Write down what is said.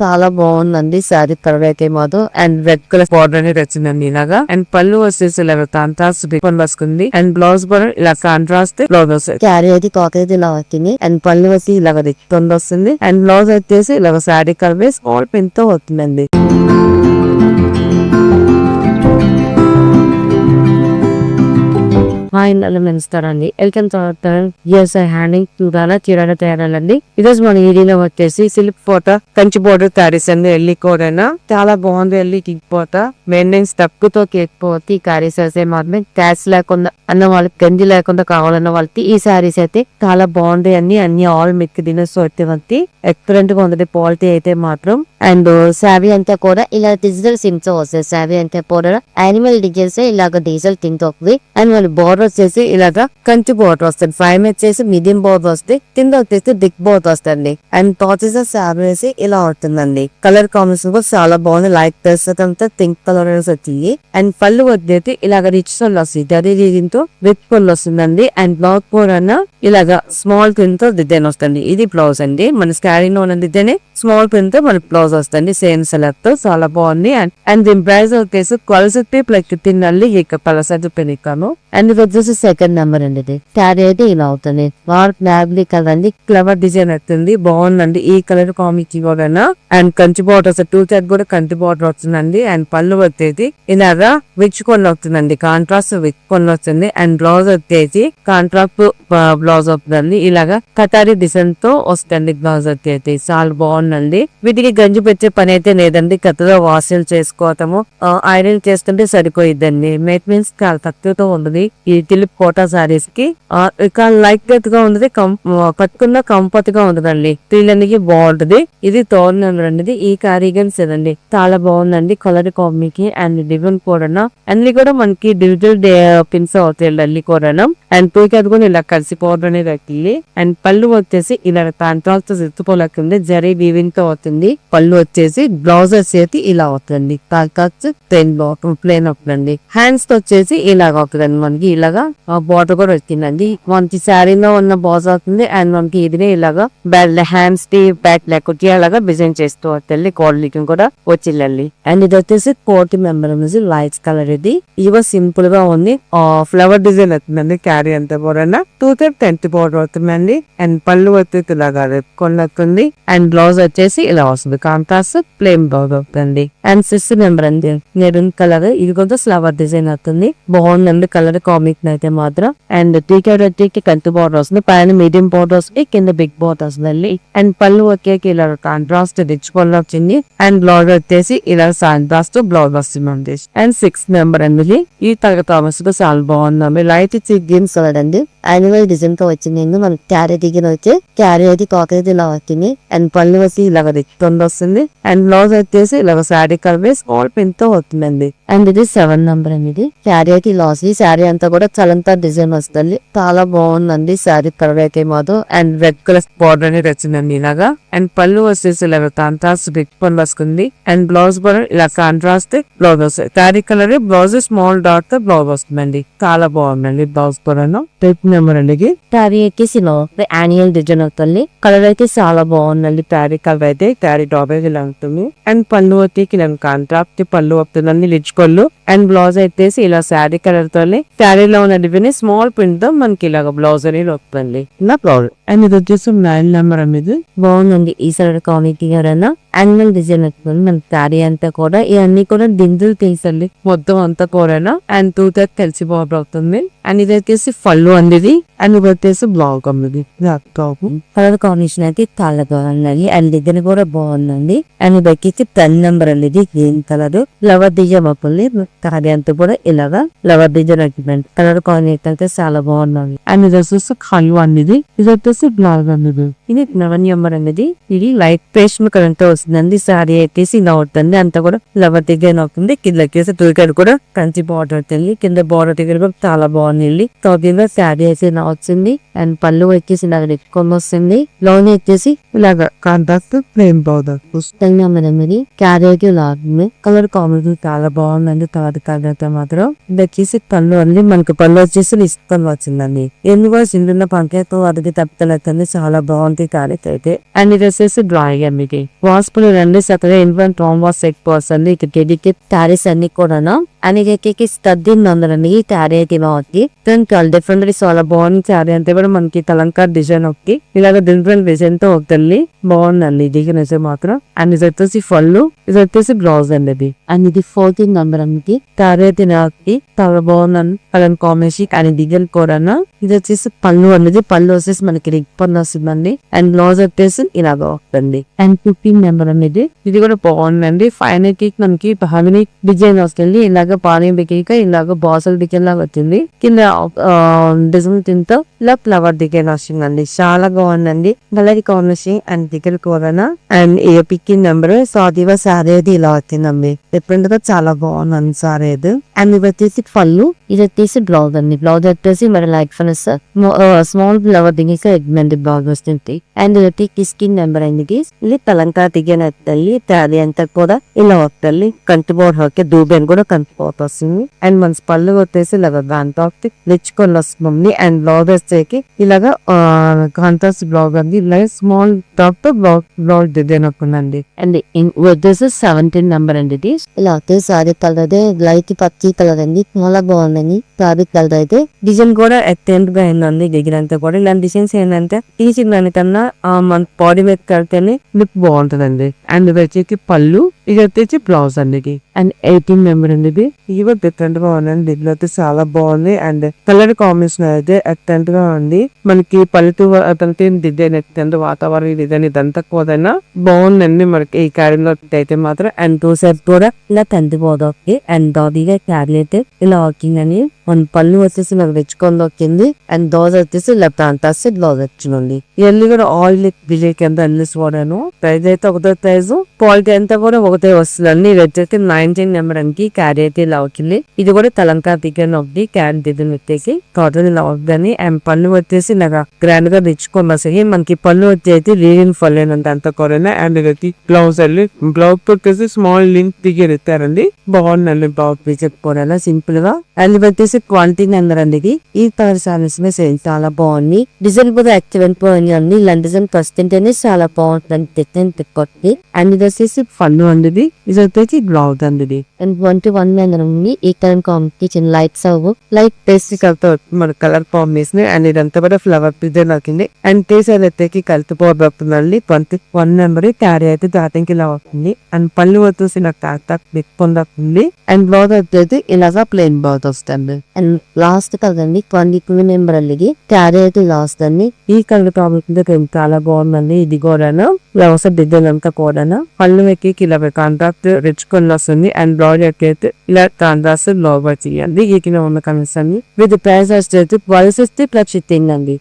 చాలా బాగుందండి శారీ కలర్ అయితే మాత్రం అండ్ రెడ్ కలర్ బార్డర్ అనేది వచ్చిందండి ఇలాగా అండ్ పళ్ళు వచ్చేసి ఇలా కాంట్రాస్ట్ వస్తుంది అండ్ బ్లౌజ్ కూడా ఇలా కాంట్రాస్ట్ బ్లౌజ్ వస్తుంది క్యారీ అయితే కాకైతే ఇలా వచ్చింది అండ్ పళ్ళు వచ్చి ఇలాగ రిచ్ వస్తుంది అండ్ బ్లౌజ్ వచ్చేసి ఇలాగ శారీ కలర్ స్మాల్ పిన్ తో వస్తుందండి. మెన్స్తారండి వెల్కమ్ హ్యాండింగ్ చీరాల తయారండి. ఈరోజు మన ఏరియాలో వచ్చేసి సిల్క్ పోత కంచి బోర్డర్ తయారీస్ అండి. ఎల్లి కూరనా చాలా బాగుంది. ఎల్లి కిక్పోత మెయింటెన్స్ తక్కువతో కేకపోతే ఈ శారీస్ అయితే మాత్రమే క్యాష్ లేకుండా అన్న వాళ్ళకి గంజి లేకుండా కావాలన్న వాళ్ళకి ఈ శారీస్ అయితే చాలా బాగుంటాయి అండి. అన్ని ఆల్ మిక్ డిన్నర్స్ వచ్చి ఎక్సలెంట్ గా ఉంది క్వాలిటీ అయితే మాత్రం. అండ్ శారీ అంతా కూడా ఇలా డిజిటల్ సిమ్స్ వస్తాయి. శారీ అంతా కూడా యానిమల్ డిజైన్స్ ఇలాగ డీజిల్ టింట్ వస్తుంది అండ్ వాళ్ళ బోర్డర్ వచ్చేసి ఇలాగా కంచి బోర్డర్ వస్తుంది. 5 వచ్చేసి మీడియం బోర్డర్ వస్తుంది, కింద వచ్చేసి దిక్ బోర్డర్ వస్తుంది అండ్ టాచెస్ శారీ వేసి ఇలా అవుతుందండి. కలర్ కాంబినేషన్ కూడా చాలా బాగుంది. లైట్ డ్రెస్ అంతా పింక్ కలర్ వచ్చింది అండ్ పళ్ళు వచ్చేసి ఇలాగ రిచ్ పళ్ళు వస్తుంది. డరీ రీడింగ్ రిచ్ పళ్ళు వస్తుందండి అండ్ బ్లౌజ్ కూడా ఇలాగా స్మాల్ ప్రింట్ తో డిజైన్ వస్తుంది. ఇది బ్లౌజ్ అండి. మన స్కారీలో ఉన్న డిజైన్ స్మాల్ ప్రింట్ తో మన బ్లౌజ్ వస్తుంది. సేమ్ సెలెక్ట్ తో చాలా బాగుంది అండ్ దీని ప్రైస్ వచ్చేసి 1250 ఇక పలస పెరిగాను అండ్ ఇది వచ్చేసి సెకండ్ నెంబర్ అండి. ఇది క్యారీ అయితే ఇలా అవుతుంది. వార్క్ నాబ్లీ కలర్ అండి. ఫ్లవర్ డిజైన్ వస్తుంది బాగుందండి. ఈ కలర్ కామిక్ కూడా అండ్ కంచి బార్డర్ వస్తుంది. 2 సైడ్ కూడా కంచి బార్డర్ వస్తుందండి అండ్ పళ్ళు వచ్చేసి ఇలాగా విచ్ కొన్ని వస్తుందండి. కాంట్రాస్ట్ విచ్ కొన్ని వస్తుంది అండ్ బ్లౌజ్ వచ్చేసి కాంట్రాస్ట్ బ్లౌజ్ వస్తుందండి. ఇలాగా కటారీ డిజైన్ తో వస్తుంది బ్లౌజ్ వచ్చేసి చాలా బాగుందండి. వీటికి గంజి పెట్టే పని అయితే లేదండి. కథలో వాషిల్ చేసుకోవటము ఐరన్ చేసుకుంటే సరిపోయిద్దండి. మేట్ మీన్స్ చాలా తక్కువతో ఉంది ఈ తిలిప్ కోటా సారీస్ కి. ఇక లైట్ వెయిట్ గా ఉంది, పట్టుకున్న కంఫర్ట్ గా ఉంటుందండి. పిల్లలకి బాగుంటది. ఇది థర్డ్ నెంబర్ అండి. ఈ కారీగన్స్ అండి చాలా బాగుందండి. కలర్ కాంబినేషన్ అండ్ డిజైన్ కూడా అన్ని కూడా మనకి డిజిటల్ పిన్స్ అవుతాయి అన్ని కూడా అండ్ టూకెట్ కూడా ఇలా కలిసిపోవడం అనేది అవుతుంది అండ్ పళ్ళు వచ్చేసి ఇలా కాంట్రాస్ట్ ఎత్తుపోలేకుంది జరీ వీవింగ్ తో అవుతుంది. పళ్ళు వచ్చేసి బ్లౌజ్ వచ్చేసి ఇలా అవుతుంది. ప్లేన్ అవుతుందండి. హ్యాండ్స్ తో వచ్చేసి ఇలాగ అవుతుందండి. మనకి ఇలాగా బార్డర్ కూడా వచ్చిందండి. మనకి శారీలో ఉన్న బాజ్ అవుతుంది అండ్ మనకి ఇదినే ఇలాగా హ్యాండ్స్ కి బ్యాక్ లేకపోతే అలాగా డిజైన్ చేస్తూ వస్తుంది. క్వాలిటీ కూడా వచ్చిందండి అండ్ ఇది వచ్చేసి 40 మెంబర్ లైట్స్ కలర్. ఇది ఇవ సింపుల్ గా ఉంది. ఫ్లవర్ డిజైన్ అవుతుందండి. క్యారీ అంతా కూడా 2 10 బార్డర్ అవుతుందండి అండ్ పళ్ళు వచ్చేసి ఇలాగా కొనుక్కుంది అండ్ బ్లౌజ్ వచ్చేసి ఇలా వస్తుంది. కాంట్రాస్ట్ ప్లేన్ బ్లౌజ్ అవుతుంది అండ్ 6 మెంబర్ అండి. మెరూన్ కలర్ ఇది కొంచెం ఫ్లవర్ డిజైన్ అవుతుంది. బాగుందండి కలర్ కాంబినేషన్ అయితే మాత్రం అండ్ టీకి కంటి బార్డర్ వస్తుంది. పైన మీడియం బార్డర్ వస్తుంది, కింద బిగ్ బార్డర్ వస్తుంది అండ్ పళ్ళు వచ్చేకి ఇలా కాంట్రాస్ట్ రిచ్ పళ్ళు వచ్చింది అండ్ బ్లౌజ్ వచ్చేసి ఇలా కాంట్రాస్ట్ బ్లౌజ్ వస్తుంది అండ్ 6 మెంబర్ అండి. ఈ తరగతి చాలా బాగుందండి. లైట్ ఇచ్చి గేమ్స్ కలర్ అండి. యానిమల్ డిజైన్ తో వచ్చింది. మనకి క్యారీ దిగిన వచ్చి క్యారీ అయితే కాకైతే ఇలా వచ్చింది అండ్ పళ్ళు వచ్చి ఇలాగ రిచ్ వస్తుంది అండ్ బ్లౌజ్ వచ్చేసి ఇలాగ శారీ కలర్ స్మాల్ పిన్ తో వస్తుందండి అండ్ ఇది 7 నంబర్ అండి. ఇది శారీ అయితే ఇలా వస్తుంది. శారీ అంతా కూడా చలంతా డిజైన్ వస్తుంది. చాలా బాగుందండి శారీ కలర్ అయితే మాత్రం అండ్ రెడ్ కలర్ బార్డర్ అనేది వచ్చిందండి ఇలాగా అండ్ పళ్ళు వచ్చేసి ఇలా కాంట్రాస్ట్ రిచ్ పళ్ళు వస్తుంది అండ్ బ్లౌజ్ కూడా ఇలా కాంట్రాస్ట్ బ్లౌజ్ వస్తుంది. Sari colour blouse small dot తో బ్లౌజ్ వస్తుందండి. చాలా బాగుందండి బ్లౌజ్ కూడా. టైప్ నెంబర్ అండి. శారీ వచ్చేసి యాన్యువల్ డిజైన్ అవుతుంది. కలర్ అయితే చాలా బాగుందండి. శారీ కలర్ అయితే శారీ టాప్ అయితే ఇలా ఉంటుంది అండ్ పళ్ళు వచ్చేసి ఇలా కాంట్రాస్ట్ పళ్ళు వస్తుందండి రిచ్ పళ్ళు అండ్ బ్లౌజ్ వచ్చేసి ఇలా శారీ కలర్ తోనే శారీలో ఉన్న డిజైన్ స్మాల్ ప్రింట్ తో మనకి ఇలాగ బ్లౌజ్ అనేది వస్తుంది ఇలా బ్లౌజ్ అండ్ ఇది వచ్చేసి 9 నెంబర్ అనేది. బాగుందండి ఈ సైడ్ కామిటీ ఎవరైనా యానిమల్ డిజైన్ వస్తుంది. మన శారీ అంతా కూడా ఇవన్నీ కూడా దిందులు తీసండి మొత్తం అంతా కూడా అండ్ 2 కలిసి బార్డర్ అవుతుంది అండ్ ఇది వచ్చేసి పళ్ళు అనేది అండ్ ఇది వచ్చేసి బ్లౌజ్ అనేది. కలర్ కాంబినేషన్ అయితే చాలా బాగుందండి అండ్ డిజైన్ కూడా బాగుందండి అండ్ ఇది వచ్చేసి 10 నెంబర్ అనేది. గ్రీన్ కలర్ ఫ్లవర్ డిజైన్ అవుతుంది. శారీ అంతా కూడా ఇలాగా ఫ్లవర్ డిజైన్ అవుతుంది. కలర్ కాంబినేషన్ అయితే చాలా బాగుందండి అండ్ ఇది వచ్చేసి కళ్ళు అనేది. ఇది వచ్చేసి బ్లౌజ్ అనేది. ఇది 9 నెంబర్ అనేది. ఇది లైట్ పేస్టల్ కలర్ తో వస్తుందండి. శారీ వచ్చేసి ఇలా అవుతుంది అంతా కూడా ఫ్లవర్ డిజైన్ అవుతుంది. కింద వచ్చేసి టూకర్ కూడా కంచి బార్డర్ అవుతుంది. కింద బార్డర్ దగ్గర కూడా చాలా బాగుంది. తోటిలో శారీ వచ్చేసి ఇలా వచ్చింది అండ్ పళ్ళు వచ్చేసి ఇలాగ నెట్టుకొని వస్తుంది. లోన్ వచ్చేసి ఇలాగ కాంట్రాక్ట్ ప్లేన్ పౌడర్ పుస్తకంగా ఇది క్యారెట్ లాగా కలర్ కాంబినేషన్ చాలా బాగుందండి. తర్వాత కలర్ మాత్రం ఇది వచ్చేసి పళ్ళు అన్ని మనకి పళ్ళు వచ్చేసి ఇసుకొని వచ్చిందండి. ఎందుకో చిన్న పంకేతో అదికి తప్పలేదు చాలా బాగుంది క్యారెట్ అయితే. అండ్ ఇది వచ్చేసి డ్రాయింగ్ అండి వాస్పులు రెండు చక్కగా ఇన్ఫెంట్ ట్రాంబాస్ ఎక్కువ వస్తుంది. ఇక కెడికి క్యారెట్స్ అన్ని కూడా అండ్ ఇక స్టడ్డింగ్ ఉందండి ఈ క్యారెట్ ఇలా వచ్చి డిఫరెంట్ చాలా బాగుంది. క్యారెట్ అంటే కూడా మనకి కలంకార్ డిజైన్ ఒకటి ఇలాగ డిఫరెంట్ డిజైన్ తో ఒకటి బాగుందండి. ఇది నిజం మాత్రం. అండ్ ఇది వచ్చేసి పళ్ళు, ఇది వచ్చేసి బ్లౌజ్ అండి ఇది. అండ్ ఇది 14 నంబర్ అండి క్యారెట్ చాలా బాగుందండి కలర్ కాంబినేషన్. అండ్ డిజైన్ కూడా ఇది వచ్చేసి పళ్ళు అనేది పళ్ళు వచ్చేసి మనకి రిప్పన్ వస్తుందండి. అండ్ బ్లౌజ్ వచ్చేసి ఇలాగ వస్తుంది. అండ్ 15 నెంబర్ అనేది ఇది కూడా బాగుందండి. ఫైనల్ కి మనకి హనీ డిజైన్ వస్తుంది. ఇలాగ పానీ బికేక ఇలాగ బాసల్ డిజైన్ లాగా వచ్చింది. కింద డిజైన్ తింటూ ఇలా ఫ్లవర్ డిజైన్ వస్తుందండి. చాలా బాగుందండి కలర్ కాంబినేషన్. అండ్ డిజైన్ కూడా అండ్ ఏ పిక్కింగ్ నెంబర్ సాదివా సారీ అది ఇలా వచ్చిందండి. డిఫరెంట్ గా చాలా బాగుందండి సారీ అది. అండ్ ఇది వచ్చేసి పళ్ళు, ఇది వచ్చేసి బ్లౌజ్ అండి. బ్లౌజ్ వచ్చేసి మరి లైక్ ఫనస్ స్మాల్ ఫ్లవర్ దిగేక ఎగ్మెంట్ బ్లౌజ్ వస్తుంది. అండ్ ఇది కిస్కిన్ నెంబర్ అండి. ఇది తలంకా దిగిన తల్లి అది అంతా కూడా ఇలా వస్తుంది. కంటి బోర్డు హోకే దూబెన్ కూడా కంటి బోర్డు వస్తుంది. అండ్ మన పళ్ళు వచ్చేసి ఇలాగ దాంతో నెచ్చుకొని వస్తుంది. అండ్ బ్లౌజ్ వచ్చేకి ఇలాగా కాంట్రాస్ట్ బ్లౌజ్ అండి. ఇలాగే స్మాల్ టాప్ తో బ్లౌజ్ డిజైన్ వస్తుందండి. అండ్ వచ్చేసి 17 నెంబర్ అండి. ఇది ఇలా వచ్చేసి సారీ కలర్ అయితే లైట్ పచ్చి కలర్ అండి. చాలా బాగుందండి సారీ కలర్ అయితే. డిజైన్ కూడా ఎక్సలెంట్ గా అయిందండి. దగ్గర అంతా కూడా ఇలాంటి డిజైన్స్ ఏంటంటే తీసిన దానికన్నా మన బాడీ మీద కడితేనే లుక్ బాగుంటదండి. అండ్ ఇది వచ్చేసి పళ్ళు, ఇది వచ్చేసి బ్లౌజ్ అండి. అండ్ 18 నెంబర్ అండి. ఇది ఇవి డిఫరెంట్ గా ఉందండి. దీంట్లో అయితే చాలా బాగుంది. అండ్ కలర్ కాంబినేషన్ అయితే ఎక్సలెంట్ గా ఉంది. మనకి పల్లెటూరు అతనికి డిజైన్ ఎక్సలెంట్ వాతావరణం డిజైన్ ఇదంతా కూడా బాగుందండి మనకి ఈ క్యారీ లో అయితే మాత్రం. అండ్ 2 సెట్స్ కూడా ఇలా తంతిపోదొక్కి అండ్ దాదిగా క్యారీ అయితే ఇలా వాకింగ్ అని మన పళ్ళు వచ్చేసి నాకు తెచ్చుకొని వచ్చింది. అండ్ దోశ వచ్చేసి లెఫ్ట్ అంతా బ్లౌజ్ వచ్చింది. ఇవన్నీ కూడా ఆయిల్ డిజైన్ కింద అన్ని చూడాను. ప్రైజ్ అయితే ఒకటే ప్రైజ్, క్వాలిటీ అంతా కూడా ఒకటే వస్తుందండి. ఇది వచ్చేసి 19 నెంబర్ అంకి క్యారీ అయితే ఇలా వచ్చింది. ఇది కూడా తెలంగాణ దిగ్గర ఒకటి క్యారీ దిగ్గర వచ్చేసి టోటల్ ఇలా అవుతుంది. అండ్ పళ్ళు వచ్చేసి నాకు గ్రాండ్ గా తెచ్చుకొని వస్తాయి. మనకి పళ్ళు వచ్చేసి రీజన్ పళ్ళేనంత అంత కూడా. అండ్ ఇది బ్లౌజ్ వెళ్ళి బ్లౌజ్ వచ్చేసి స్మాల్ లింక్ దిగ్గర ఇస్తారండి. బాగుందండి బ్లౌజ్ పిక్చర్ కూడా సింపుల్ గా. అండ్ వచ్చేసి క్వాలిటీ నెంబర్ అండి. ఈ కలర్ సారీస్ చాలా బాగుంది. డిజైన్ కూడా ఎక్సలెంట్ పోయింది అండి. ఇలాంటి డిజైన్ ఫస్ట్ తింటేనే చాలా బాగుంటుంది. తిక్కొట్టి అండ్ ఇది వచ్చేసి పళ్ళు అండి. ఇది వచ్చేసి బ్లౌజ్ అండి. అండ్ 21 నెంబర్ ఉంది. ఈ కలర్ కాంబినేషన్ లైట్స్ అవ్వు లైట్ పేస్ట్ కలతో మన కలర్ కాంబినేషన్. అండ్ ఇదంతా కూడా ఫ్లవర్ డిజైన్ అవుతుంది. And Taser ఎత్తేకి కలిసిపోతుందండి. 21 నెంబర్ క్యారీ అయితే దాటికి ఇలా అవుతుంది. అండ్ పళ్ళు వచ్చేసి నాకు తాక్ పొందుతుంది. అండ్ బ్లౌజ్ వచ్చేసి ఇలాగా ప్లెయిన్ బ్లౌజ్ వస్తుంది. అండ్ లాస్ట్ కదండి 22 నెంబర్ అల్లికి క్యారీ అయితే లాస్ట్ అండి. ఈ కలర్ కాంబినేషన్ చాలా బాగుందండి. ఇది కూడా వ్యవసాయ డిజైన్ అంతా కూడా పళ్ళు ఎక్కి ఇలా కాంట్రాక్ట్ రెచ్చుకొని వస్తుంది. అండ్ బ్లౌజ్ ఎక్కైతే ఇలా కాంట్రాక్ట్ బ్లౌజ్ చేయండి. ఈ కింద ఉన్న కనీసాన్ని విత్ ప్రైస్ వచ్చేసి 1260 ప్లస్ షిప్పింగ్ అండి.